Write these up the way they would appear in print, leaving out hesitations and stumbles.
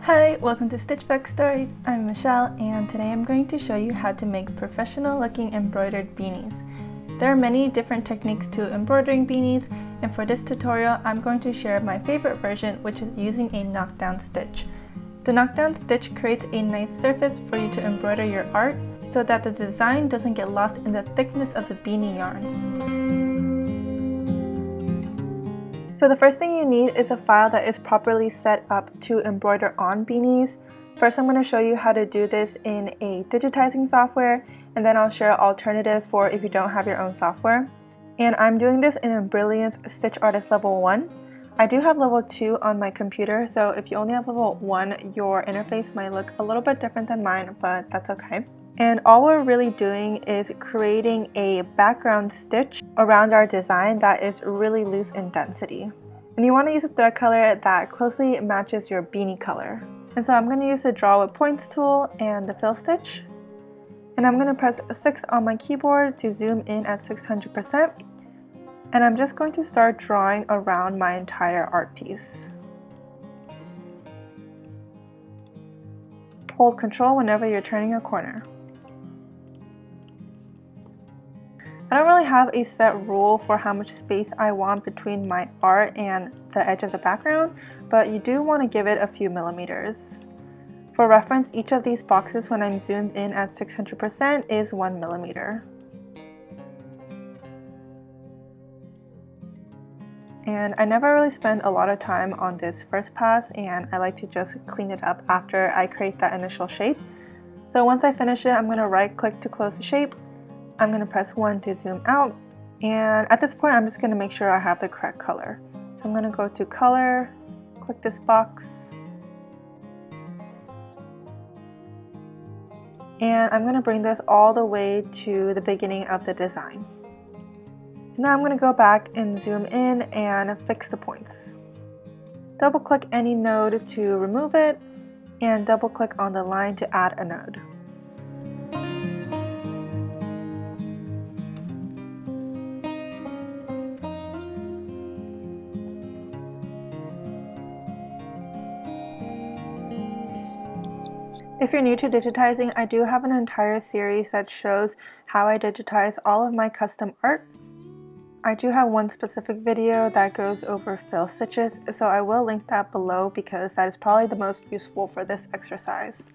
Hi, welcome to Stitchbook Stories. I'm Michelle, and today I'm going to show you how to make professional looking embroidered beanies. There are many different techniques to embroidering beanies, and for this tutorial I'm going to share my favorite version, which is using a knockdown stitch. The knockdown stitch creates a nice surface for you to embroider your art so that the design doesn't get lost in the thickness of the beanie yarn. So the first thing you need is a file that is properly set up to embroider on beanies. First I'm going to show you how to do this in a digitizing software, and then I'll share alternatives for if you don't have your own software. And I'm doing this in Brilliance Stitch Artist Level 1. I do have Level 2 on my computer, so if you only have Level 1, your interface might look a little bit different than mine, but that's okay. And all we're really doing is creating a background stitch around our design that is really loose in density. And you want to use a thread color that closely matches your beanie color. And so I'm going to use the Draw with Points tool and the fill stitch. And I'm going to press 6 on my keyboard to zoom in at 600%. And I'm just going to start drawing around my entire art piece. Hold Control whenever you're turning a corner. I don't really have a set rule for how much space I want between my art and the edge of the background, but you do want to give it a few millimeters. For reference, each of these boxes when I'm zoomed in at 600% is 1 millimeter. And I never really spend a lot of time on this first pass, and I like to just clean it up after I create that initial shape. So once I finish it, I'm going to right click to close the shape. I'm going to press 1 to zoom out, and at this point I'm just going to make sure I have the correct color. So I'm going to go to color, click this box, and I'm going to bring this all the way to the beginning of the design. Now I'm going to go back and zoom in and fix the points. Double click any node to remove it, and double click on the line to add a node. If you're new to digitizing, I do have an entire series that shows how I digitize all of my custom art. I do have one specific video that goes over fill stitches, so I will link that below because that is probably the most useful for this exercise.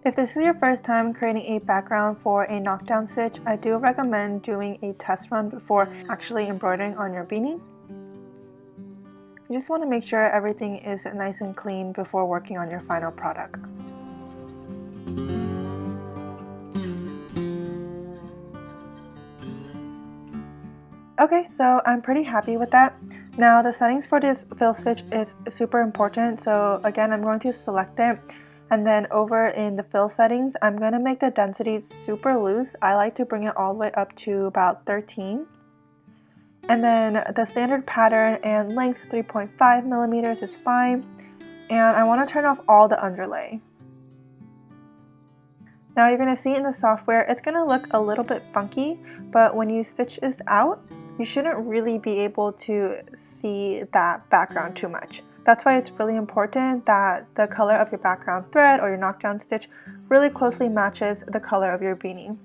If this is your first time creating a background for a knockdown stitch, I do recommend doing a test run before actually embroidering on your beanie. You just want to make sure everything is nice and clean before working on your final product. Okay, so I'm pretty happy with that. Now the settings for this fill stitch is super important, so again I'm going to select it, and then over in the fill settings I'm going to make the density super loose. I like to bring it all the way up to about 13. And then the standard pattern and length 3.5 millimeters is fine, and I want to turn off all the underlay. Now you're going to see in the software it's going to look a little bit funky, but when you stitch this out you shouldn't really be able to see that background too much. That's why it's really important that the color of your background thread or your knockdown stitch really closely matches the color of your beanie.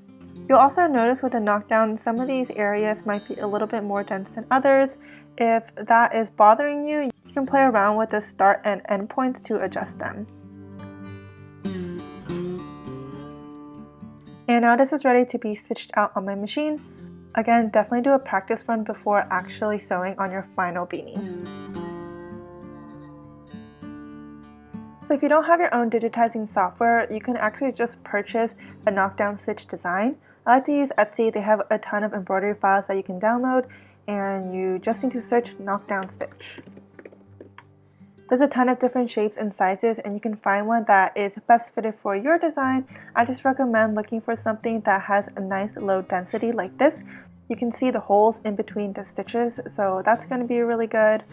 You'll also notice with the knockdown, some of these areas might be a little bit more dense than others. If that is bothering you, you can play around with the start and end points to adjust them. And now this is ready to be stitched out on my machine. Again, definitely do a practice run before actually sewing on your final beanie. So if you don't have your own digitizing software, you can actually just purchase a knockdown stitch design. I like to use Etsy. They have a ton of embroidery files that you can download, and you just need to search knockdown stitch. There's a ton of different shapes and sizes, and you can find one that is best fitted for your design. I just recommend looking for something that has a nice low density like this. You can see the holes in between the stitches, so that's going to be really good.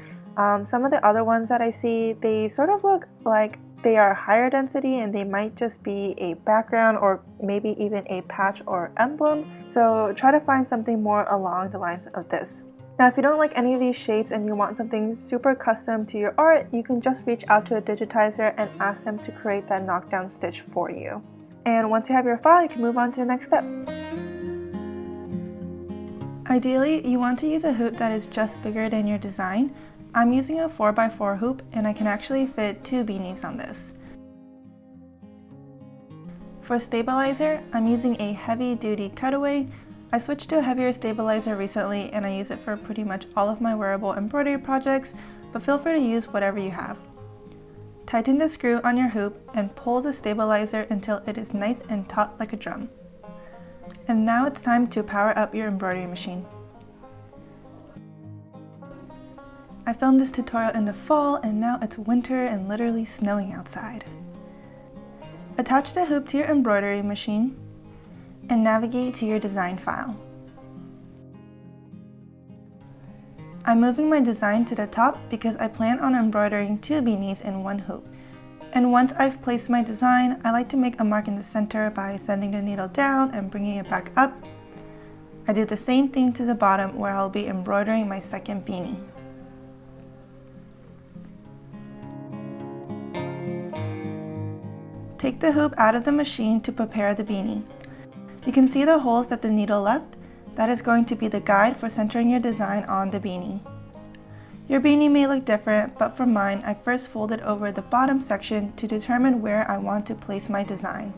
Some of the other ones that I see, they sort of look like they are higher density and they might just be a background or maybe even a patch or emblem. So try to find something more along the lines of this. Now, if you don't like any of these shapes and you want something super custom to your art, you can just reach out to a digitizer and ask them to create that knockdown stitch for you. And once you have your file, you can move on to the next step. Ideally, you want to use a hoop that is just bigger than your design. I'm using a 4x4 hoop and I can actually fit 2 beanies on this. For stabilizer, I'm using a heavy-duty cutaway. I switched to a heavier stabilizer recently and I use it for pretty much all of my wearable embroidery projects, but feel free to use whatever you have. Tighten the screw on your hoop and pull the stabilizer until it is nice and taut like a drum. And now it's time to power up your embroidery machine. I filmed this tutorial in the fall and now it's winter and literally snowing outside. Attach the hoop to your embroidery machine and navigate to your design file. I'm moving my design to the top because I plan on embroidering 2 beanies in 1 hoop. And once I've placed my design, I like to make a mark in the center by sending the needle down and bringing it back up. I do the same thing to the bottom where I'll be embroidering my second beanie. Take the hoop out of the machine to prepare the beanie. You can see the holes that the needle left. That is going to be the guide for centering your design on the beanie. Your beanie may look different, but for mine, I first folded over the bottom section to determine where I want to place my design.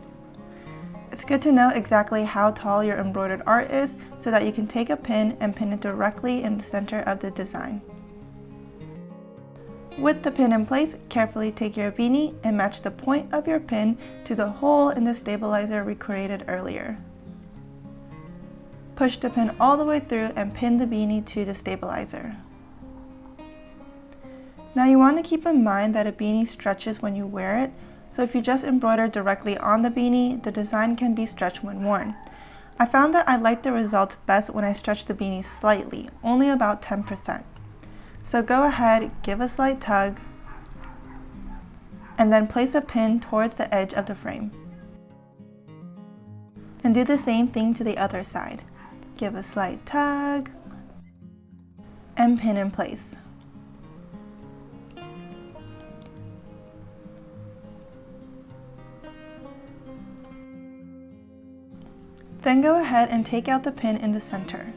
It's good to know exactly how tall your embroidered art is so that you can take a pin and pin it directly in the center of the design. With the pin in place, carefully take your beanie and match the point of your pin to the hole in the stabilizer we created earlier. Push the pin all the way through and pin the beanie to the stabilizer. Now you want to keep in mind that a beanie stretches when you wear it, so if you just embroider directly on the beanie, the design can be stretched when worn. I found that I like the results best when I stretch the beanie slightly, only about 10%. So go ahead, give a slight tug, and then place a pin towards the edge of the frame. And do the same thing to the other side. Give a slight tug, and pin in place. Then go ahead and take out the pin in the center.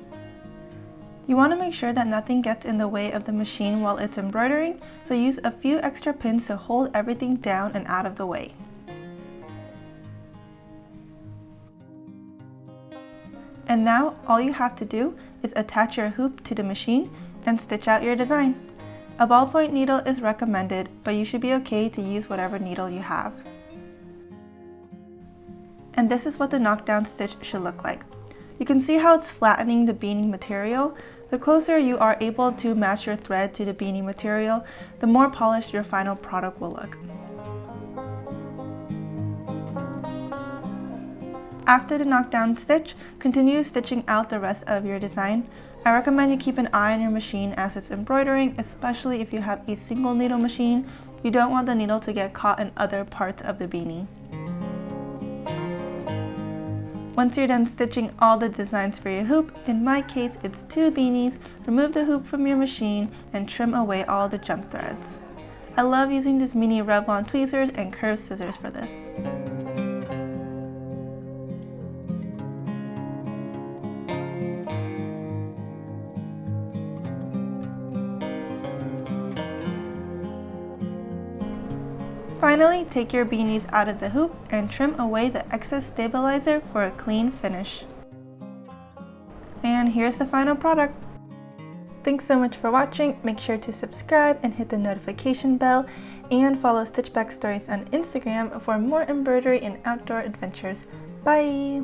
You want to make sure that nothing gets in the way of the machine while it's embroidering, so use a few extra pins to hold everything down and out of the way. And now all you have to do is attach your hoop to the machine and stitch out your design. A ballpoint needle is recommended, but you should be okay to use whatever needle you have. And this is what the knockdown stitch should look like. You can see how it's flattening the beanie material. The closer you are able to match your thread to the beanie material, the more polished your final product will look. After the knockdown stitch, continue stitching out the rest of your design. I recommend you keep an eye on your machine as it's embroidering, especially if you have a single needle machine. You don't want the needle to get caught in other parts of the beanie. Once you're done stitching all the designs for your hoop, in my case it's 2 beanies, remove the hoop from your machine and trim away all the jump threads. I love using these mini Revlon tweezers and curved scissors for this. Finally, take your beanies out of the hoop and trim away the excess stabilizer for a clean finish. And here's the final product. Thanks so much for watching. Make sure to subscribe and hit the notification bell, and follow Stitchback Stories on Instagram for more embroidery and outdoor adventures. Bye!